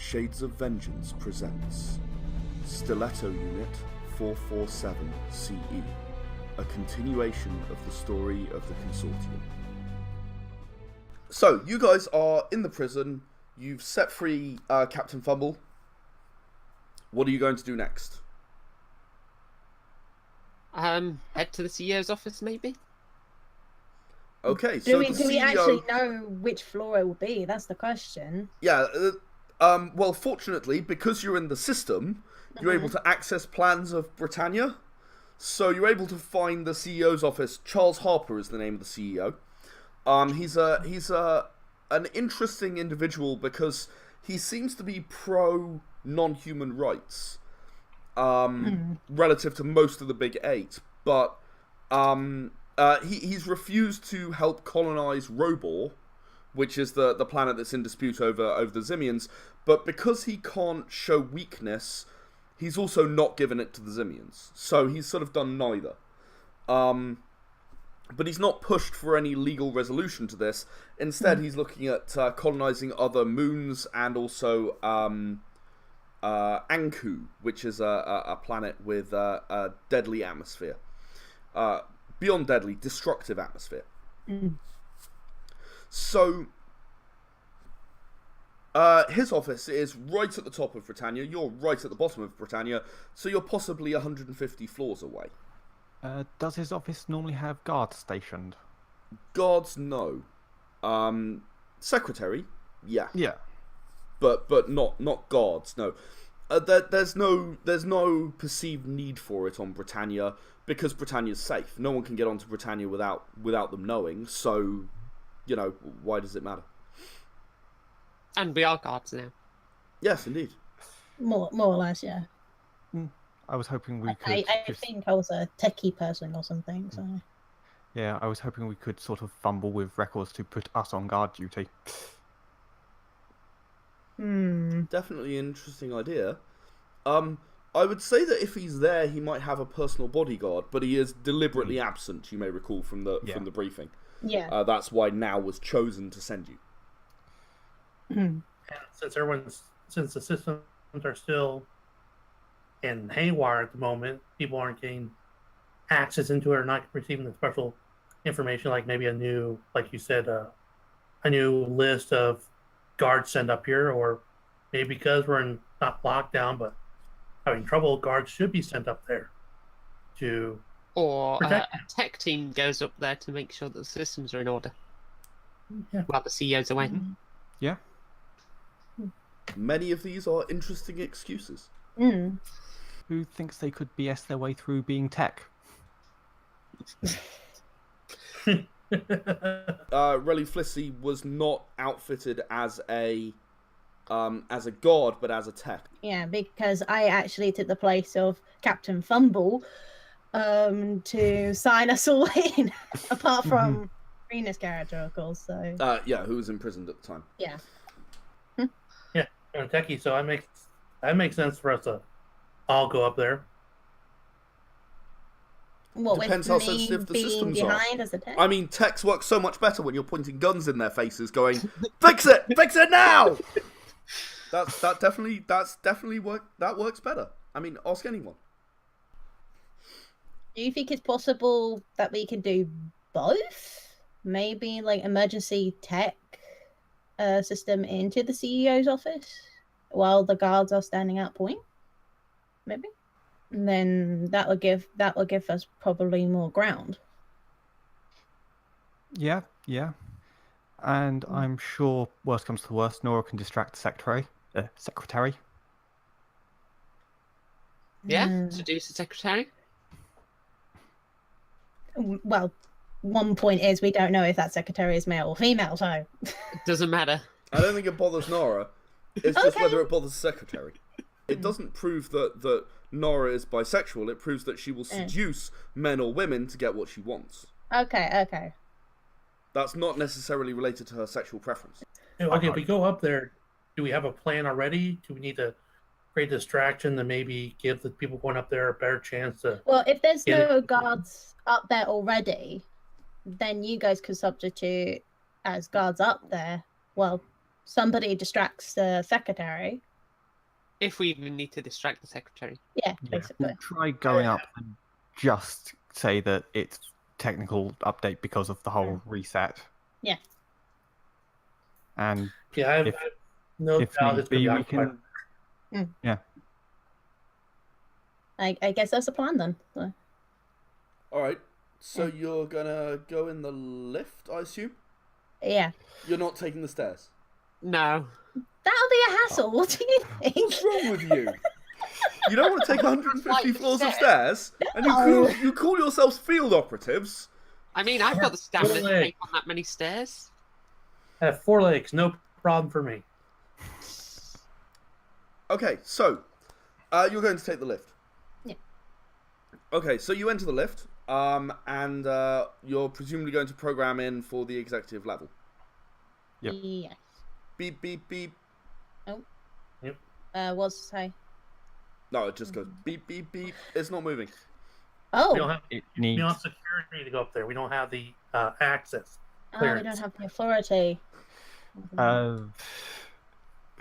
Shades of Vengeance presents Stiletto Unit 447 CE, a continuation of the story of the Consortium. So, you guys are in the prison, you've set free Captain Fumble. What are you going to do next? Head to the CEO's office, maybe? Okay, do we actually know which floor it will be? That's the question. Yeah, well, fortunately, because you're in the system, you're able to access plans of Britannia. So you're able to find the CEO's office. Charles Harper is the name of the CEO. He's an interesting individual because he seems to be pro non-human rights, relative to most of the big eight. But he's refused to help colonize Robor, which is the planet that's in dispute over the Zimians. But because he can't show weakness, he's also not given it to the Zimians. So he's sort of done neither. But he's not pushed for any legal resolution to this. Instead, he's looking at colonizing other moons and also Anku, which is a planet with a deadly atmosphere. Beyond deadly, destructive atmosphere. So, his office is right at the top of Britannia. You're right at the bottom of Britannia, so you're possibly 150 floors away. Does his office normally have guards stationed? Guards, no. Secretary, yeah. Yeah. But not guards, no. There's no perceived need for it on Britannia because Britannia's safe. No one can get onto Britannia without them knowing. So, you know, why does it matter? And we are guards now. Yes, indeed. More or less, yeah. I was hoping we could... I think I was a techie person or something, so... Yeah, I was hoping we could sort of fumble with records to put us on guard duty. Definitely an interesting idea. I would say that if he's there, he might have a personal bodyguard, but he is deliberately absent, you may recall from the briefing. Yeah. That's why Now was chosen to send you. And since the systems are still in haywire at the moment, people aren't getting access into it or not receiving the special information, like maybe a new, like you said, a new list of guards sent up here, or maybe because we're in not lockdown but having trouble, guards should be sent up there to Or a protect. tech team goes up there to make sure that the systems are in order Yeah. while the CEO's away. Yeah. Many of these are interesting excuses. Who thinks they could BS their way through being tech? Relly Flissy was not outfitted as a guard, but as a tech. Yeah, because I actually took the place of Captain Fumble to sign us all in, apart from Rena's character, of course, so... Yeah, who was imprisoned at the time. Yeah. Yeah, and techie, so that makes sense for us to all go up there. What, Depends with how me sensitive the being systems behind are. as a tech? I mean, techs work so much better when you're pointing guns in their faces, going, "Fix it! Fix it now!" That definitely works better. I mean, ask anyone. Do you think it's possible that we can do both? Maybe like emergency tech system into the CEO's office while the guards are standing at point? Maybe. And then that will give us probably more ground. Yeah. And I'm sure, worst comes to worst, Nora can distract the secretary. Yeah, seduce the secretary. Well, one point is we don't know if that secretary is male or female, so... It doesn't matter. I don't think it bothers Nora. It's just whether it bothers the secretary. It doesn't prove that Nora is bisexual. It proves that she will seduce men or women to get what she wants. Okay. That's not necessarily related to her sexual preference. Okay, if we go up there, do we have a plan already? Do we need to create a distraction to maybe give the people going up there a better chance to... Well, if there's no guards up there already, then you guys could substitute as guards up there. Well, somebody distracts the secretary, If we even need to distract the secretary. Yeah, Yeah, basically. we'll try going up and just say that it's technical update because of the whole reset. Yeah. And Yeah, I have if no if doubt need it's going be, to be we occupied. can. I guess that's the plan then. So. Alright, so you're gonna go in the lift, I assume? Yeah. You're not taking the stairs? No. That'll be a hassle. What do you think? What's wrong with you? You don't want to take 150 Like floors of stairs. stairs? And you call yourselves field operatives? I mean, I've got the stamina to Really? take on that many stairs. I have 4 legs, no problem for me. Okay, so, you're going to take the lift? Yeah. Okay, so you enter the lift, and you're presumably going to program in for the executive level. Yep. Yes. Beep, beep, beep. What's to say? No, it just goes beep, beep, beep. It's not moving. Oh. We don't have It we needs. don't have security to go up there. We don't have the access. We clearance. don't have the authority. Uh,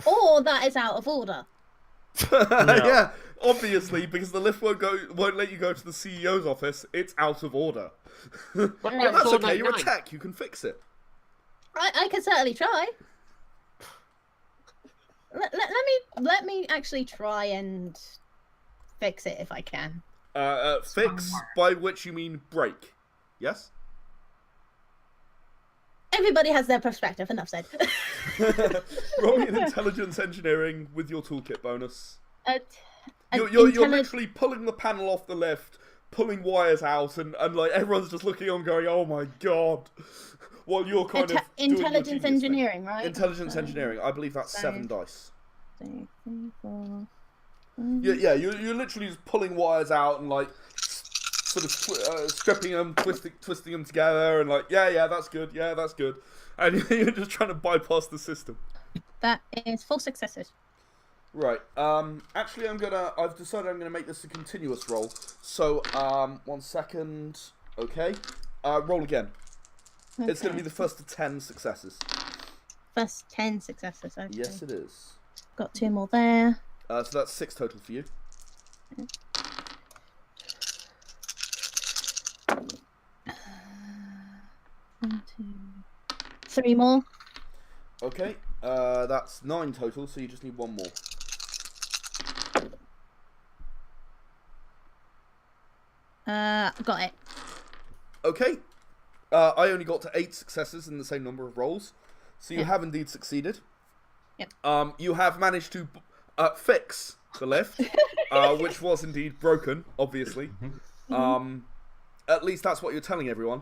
Or that is out of order. Yeah, obviously, because the lift won't let you go to the CEO's office. It's out of order. What But about that's okay. You're a 499? tech. You can fix it. I can certainly try. Let me actually try and fix it if I can. Fix, by which you mean break. Yes? Everybody has their perspective. Enough said. Roll me an intelligence engineering with your toolkit bonus. You're You're literally pulling the panel off the lift, pulling wires out, and like everyone's just looking on going, oh my god. While you're kind of doing your intelligence genius thing. engineering, right? Intelligence engineering. I believe that's so- 7 dice. 2, 3, 4. Yeah, you're literally just pulling wires out and like sort of stripping them, twisting them together, and like, yeah, that's good, and you're just trying to bypass the system. That is 4 successes. Right. Actually, I've decided I'm gonna make this a continuous roll. So, 1 second. Okay. Roll again. It's gonna be the first of 10 successes. First 10 successes. Okay. Yes, it is. Got 2 more there. So that's 6 total for you. One, 2, 3 more. Okay. That's 9 total, so you just need 1 more. Got it. Okay. I only got to 8 successes in the same number of rolls, so you Yeah. have indeed succeeded. Yep. You have managed to fix the lift, which was indeed broken, obviously. At least that's what you're telling everyone.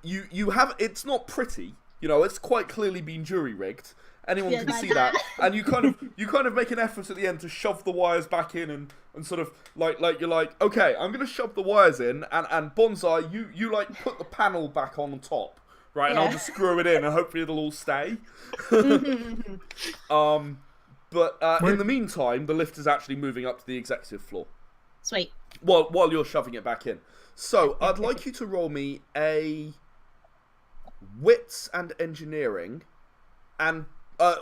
You have. It's not pretty. You know, it's quite clearly been jury rigged. Anyone Yeah, can like see that. And you kind of make an effort at the end to shove the wires back in and sort of like you're like, okay, I'm gonna shove the wires in and Bonsai, you like put the panel back on top, right? And I'll Yeah. just screw it in and hopefully it'll all stay. But in the meantime, the lift is actually moving up to the executive floor. Sweet. While you're shoving it back in. So I'd like you to roll me a wits and engineering, and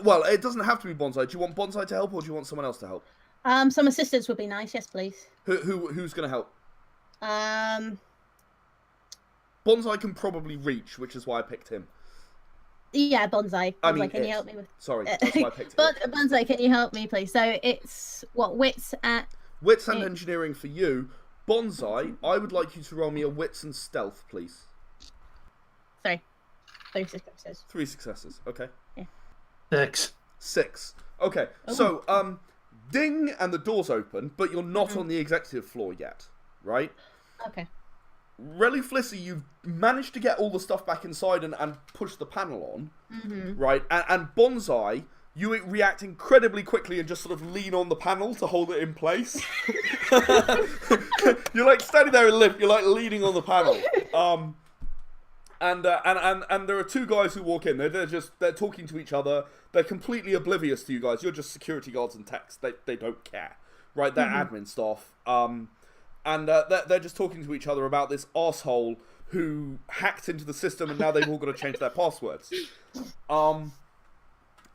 well, it doesn't have to be Bonsai. Do you want Bonsai to help, or do you want someone else to help? Some assistance would be nice. Yes, please. Who's going to help? Um. Bonsai can probably reach, which is why I picked him. Yeah, Bonsai. I Bonsai, mean, can you it. help me with? Sorry, that's why I picked But him. Bonsai, can you help me, please? So it's what wits at. Wits and engineering for you. Bonsai, I would like you to roll me a wits and stealth, please. Sorry, 3 successes. 3 successes. Okay. 6. 6. Okay. So ding, and the door's open, but you're not on the executive floor yet, right? Okay. Relly Flissy, you've managed to get all the stuff back inside and push the panel on, right? And Bonsai, you react incredibly quickly and just sort of lean on the panel to hold it in place. You're like standing there in the lift, you're like leaning on the panel. And there are 2 guys who walk in. They're talking to each other. They're completely oblivious to you guys. You're just security guards and techs. They don't care, right? They're admin staff. And they're just talking to each other about this arsehole who hacked into the system, and now they've all got to change their passwords.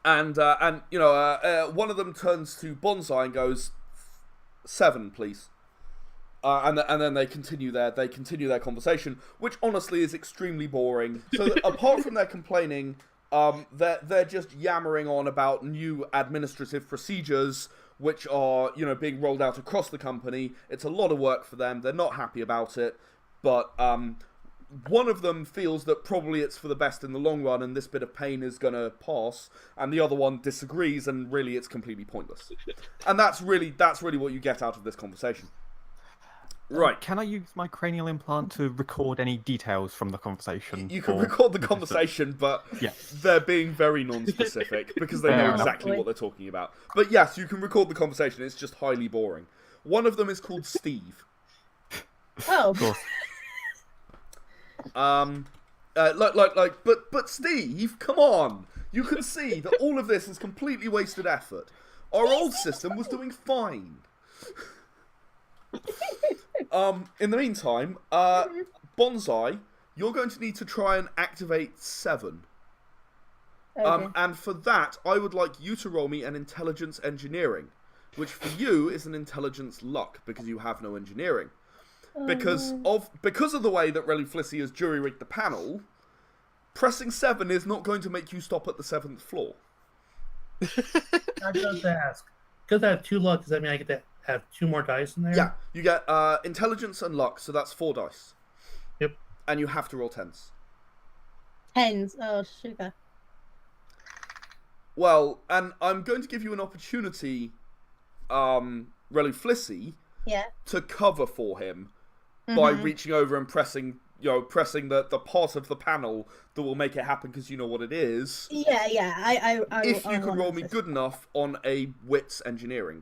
And one of them turns to Bonsai and goes, 7, please. And then they continue their conversation, which honestly is extremely boring. So apart from their complaining, they're just yammering on about new administrative procedures, which are being rolled out across the company. It's a lot of work for them. They're not happy about it, but one of them feels that probably it's for the best in the long run, and this bit of pain is gonna pass, and the other one disagrees, and really it's completely pointless. And that's really what you get out of this conversation. Right. Can I use my cranial implant to record any details from the conversation? You can record the conversation, but they're being very non-specific because they know exactly what they're talking about. But yes, you can record the conversation. It's just highly boring. One of them is called Steve. Oh. But Steve, come on! You can see that all of this is completely wasted effort. Our old system was doing fine. In the meantime, Bonsai, you're going to need to try and activate 7. Okay. And for that, I would like you to roll me an intelligence engineering, which for you is an intelligence luck, because you have no engineering. Because of the way that Relly Flissy has jury-rigged the panel, pressing 7 is not going to make you stop at the 7th floor. I just to ask, because I have 2 luck, does that mean I get to have 2 more dice in there? Yeah, you get intelligence and luck, so that's 4 dice. Yep. And you have to roll 10s. 10s. Oh, sugar. Well, and I'm going to give you an opportunity, Relly Flissy, to cover for him by reaching over and pressing the part of the panel that will make it happen because you know what it is. Yeah. If you can roll me good enough on a wits engineering.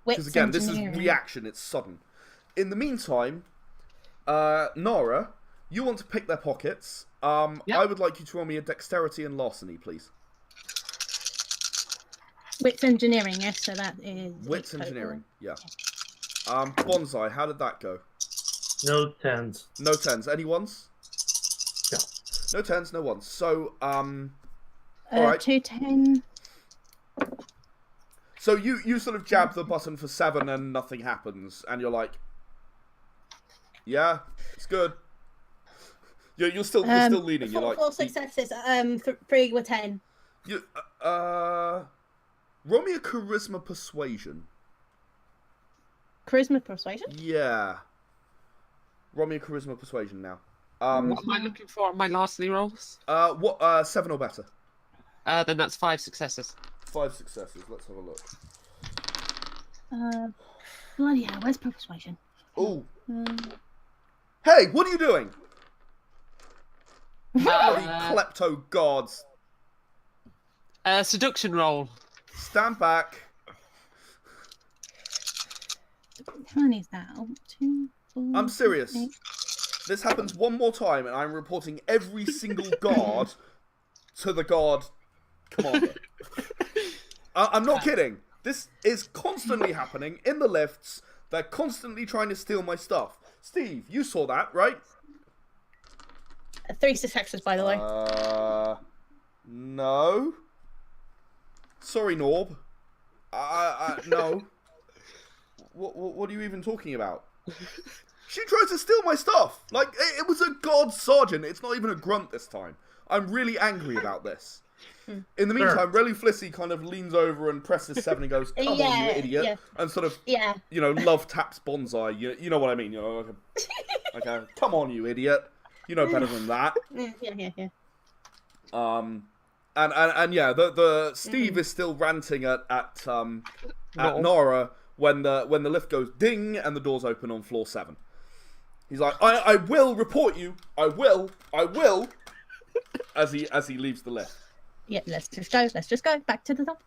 Because again, this is reaction, it's sudden. In the meantime, Nara, you want to pick their pockets. I would like you to roll me a dexterity and larceny, please. Wits engineering, yes, so that is... Wits engineering, yeah. Bonsai, how did that go? No 10s. No 10s. Any 1s? No. No 10s, no 1s. So, alright. 2 10. So you sort of jab the button for 7 and nothing happens, and you're like, yeah, it's good. You're still leaning. You're like 4 successes. 3 were 10. You roll me a charisma persuasion. Charisma persuasion. Yeah. Roll me a charisma persuasion now. What am I looking for on my larceny rolls? 7 or better. Then that's 5 successes. 5 successes. Let's have a look. Bloody hell, where's persuasion? Ooh. Hey, what are you doing? Bloody klepto gods. Seduction roll. Stand back. How many is that? 2, 4, I'm serious. 8. This happens one more time, and I'm reporting every single guard to the guard commander. I'm not kidding. This is constantly happening in the lifts. They're constantly trying to steal my stuff. Steve, you saw that, right? 3 successes, by the way. No. Sorry, Norb. No. What are you even talking about? She tried to steal my stuff. Like, it was a god sergeant. It's not even a grunt this time. I'm really angry about this. In the meantime, Relly Flissy kind of leans over and presses 7 and goes, come on, you idiot. And sort of, love taps Bonsai. You know what I mean? You know, like come on, you idiot. You know better than that. Yeah. The Steve is still ranting at Nara when the lift goes ding and the doors open on floor 7. He's like, I will report you. I will. As he leaves the lift. Yeah, let's just go back to the top.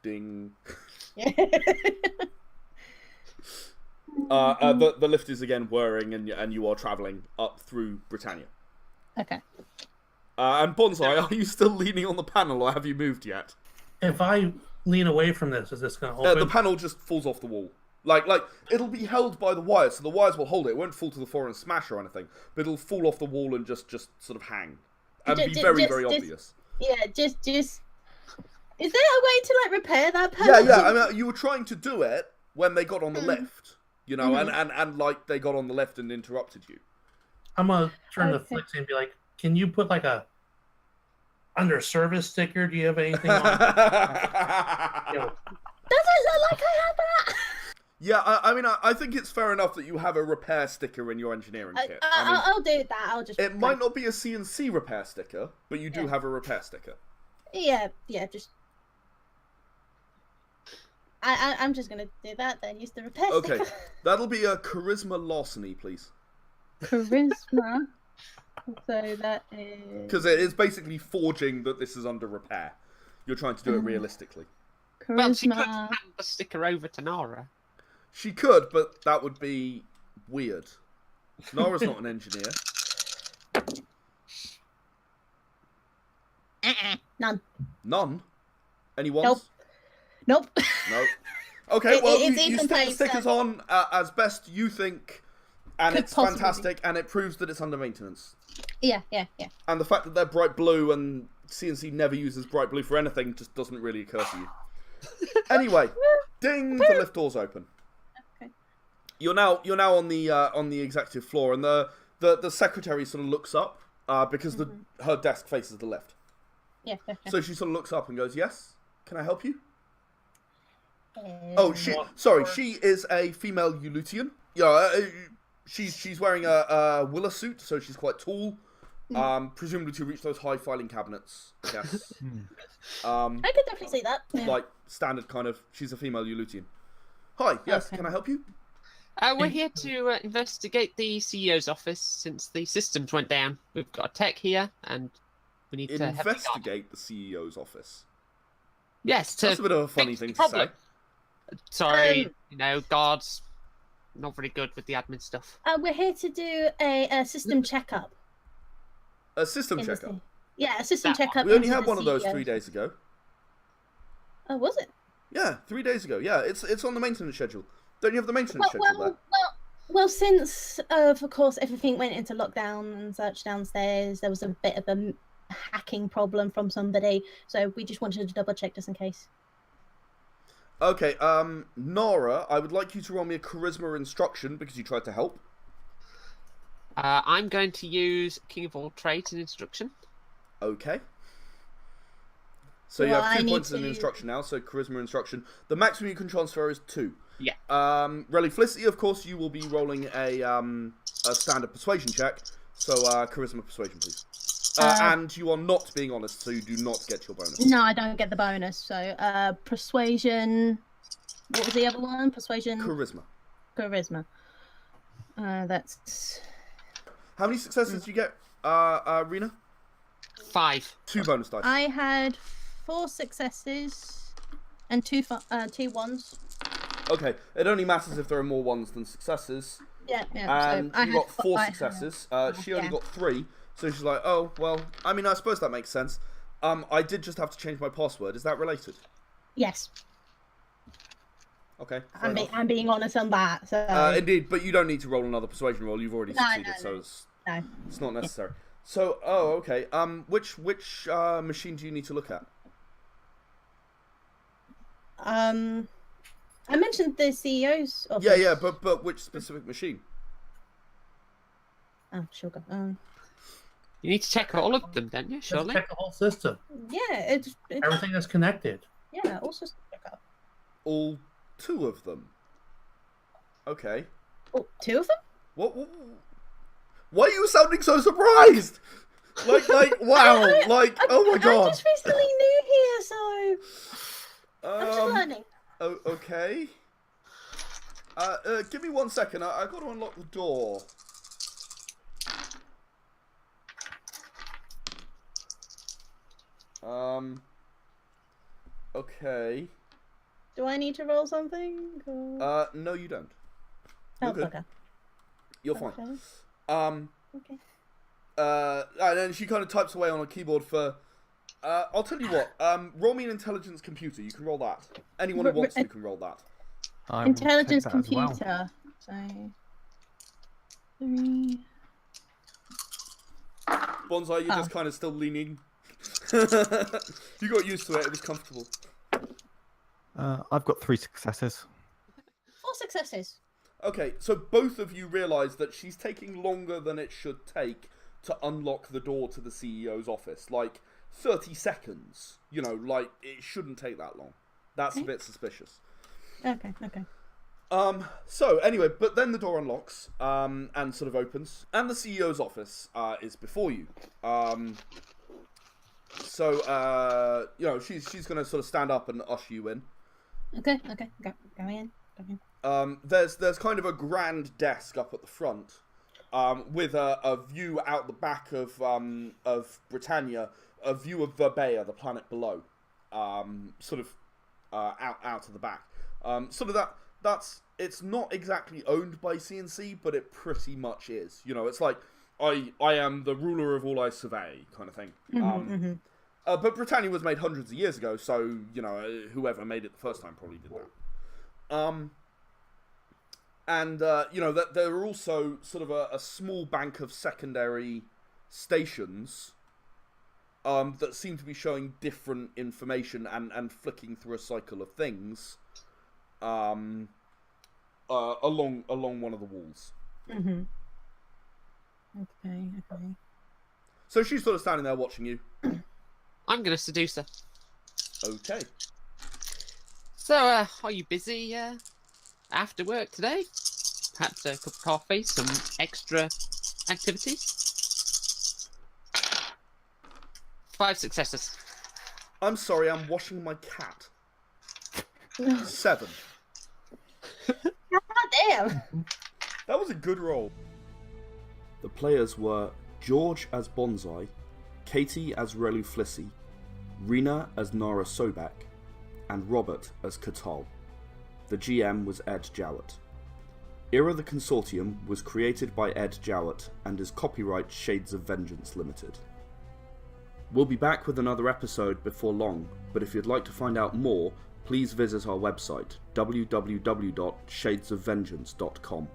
Ding. Yeah. The lift is again whirring, and you are travelling up through Britannia. Okay. And Bonsai, are you still leaning on the panel, or have you moved yet? If I lean away from this, is this going to open? The panel just falls off the wall. Like it'll be held by the wires, so the wires will hold it. It won't fall to the floor and smash or anything, but it'll fall off the wall and just sort of hang and be very obvious. Yeah, just Is there a way to like repair that Yeah, panel? yeah. I mean, you were trying to do it when they got on the lift, you know, Mhm. and like they got on the lift and interrupted you. I'm gonna turn to Okay. Flixie and be like, "Can you put like a under service sticker? Do you have anything on?" You know, Doesn't look like I have that. Yeah, I mean, I think it's fair enough that you have a repair sticker in your engineering kit. I mean, I'll do that. I'll just. it might not be a CNC repair sticker, but you do Yeah. have a repair sticker. Yeah, just. I'm just gonna do that then. Use the repair Okay, sticker. that'll be a charisma larceny, please. Charisma. So that is. Because it is basically forging that this is under repair. You're trying to do it realistically. Well, she could Charisma. hand the sticker over to Nara. She could, but that would be weird. Nara's not an engineer. None. None? Any ones? Nope. No. Okay, well, it's you stick the incomplete, stickers so- on as best you think, and Could it's possibly fantastic, and it proves that it's under maintenance. Yeah. And the fact that they're bright blue and CNC never uses bright blue for anything just doesn't really occur to you. Anyway, ding, the lift door's open. Okay. You're now on the executive floor, and the secretary sort of looks up because her desk faces the lift. Yeah. So she sort of looks up and goes, "Yes, can I help you?" Um, Oh, she is a female Ulutian. Yeah, she's wearing a Willa suit, so she's quite tall. Presumably to reach those high filing cabinets, I guess. I could definitely see that. Yeah. Like standard kind of. She's a female Ulutian. Hi, yes, Okay. can I help you? We're here to investigate the CEO's office since the systems went down. We've got a tech here, and we need to have Investigate the CEO's office. Yes, That's a to bit of a funny fix the thing to say. problem. Sorry, guards not very good with the admin stuff. We're here to do a system checkup. A system in the checkup. C- Yeah, a system That one. checkup. We only into had the one of those CEO. 3 days ago. Oh, was it? Yeah, 3 days ago. Yeah, it's on the maintenance schedule. Don't you have the maintenance schedule there? Well, since of course everything went into lockdown and such downstairs, there was a bit of a hacking problem from somebody, so we just wanted to double check just in case. Okay, Nara, I would like you to roll me a charisma instruction because you tried to help. I'm going to use King of All Trades in instruction. Okay. So you Well, have I 2 need points in to- instruction now, so charisma instruction. The maximum you can transfer is 2. Yeah. Felicity, of course, you will be rolling a standard persuasion check. So charisma persuasion, please. And you are not being honest, so you do not get your bonus. No, I don't get the bonus. So, persuasion. What was the other one? Persuasion. Charisma. Charisma. That's. How many successes did you get, Rena? 5. 2 bonus dice. I had 4 successes and 2 ones. Okay, it only matters if there are more ones than successes. Yeah. And so I you had got 4 I had- successes. She only yeah. got 3. So she's like, oh, well, I mean, I suppose that makes sense. I did just have to change my password. Is that related? Yes, Okay. fair enough. I'm being honest on that. So Indeed, but you don't need to roll another persuasion roll. You've already No, succeeded, no, so no. it's no. not necessary. So, okay. Which machine do you need to look at? I mentioned the CEO's office. Yeah, but which specific machine? Oh, sugar. You need to check all of them, don't you? Just Surely. check the whole system. Yeah, it's Everything is connected. yeah. Also check up. All 2 of them. Okay. Oh, 2 of them? What? Why are you sounding so surprised? Like, wow, like, oh my I'm god. just recently new here, so I'm just learning. Oh, okay. Give me 1 second. I got to unlock the door. Okay. Do I need to roll something? Or... No, you don't. oh, You're good. okay. You're fine. Okay. Okay. And then she kind of types away on a keyboard for. I'll tell you what. Roll me an intelligence computer. You can roll that. Anyone who wants to can roll that. I will Intelligence take that as well. computer. So 3. Bonsai, you're Oh. just kind of still leaning. You got used to it. It was comfortable. I've got 3 successes. 4 successes. Okay, so both of you realise that she's taking longer than it should take to unlock the door to the CEO's office. Like, 30 seconds. You know, like, it shouldn't take that long. That's a bit suspicious. Okay. So, anyway, but then the door unlocks, and sort of opens, and the CEO's office, is before you. So, you know, she's gonna sort of stand up and usher you in. Okay. Go in. There's kind of a grand desk up at the front, with a view out the back of Britannia, a view of Verbea, the planet below, sort of out to the back. Sort of it's not exactly owned by CNC, but it pretty much is. You know, it's like I am the ruler of all I survey kind of thing. But Britannia was made hundreds of years ago, so you know whoever made it the first time probably did that. And you know that there are also sort of a small bank of secondary stations that seem to be showing different information and flicking through a cycle of things along one of the walls. Okay. So she's sort of standing there watching you. I'm going to seduce her. Okay. So, are you busy after work today? Perhaps a cup of coffee, some extra activities? 5 successes. I'm sorry, I'm washing my cat. 7. God damn. That was a good roll. The players were George as Bonsai, Katie as Relu Flissy, Rena as Nara Sobek, and Robert as Katal. The GM was Ed Jowett. Era the Consortium was created by Ed Jowett and is copyright Shades of Vengeance Limited. We'll be back with another episode before long, but if you'd like to find out more, please visit our website www.shadesofvengeance.com.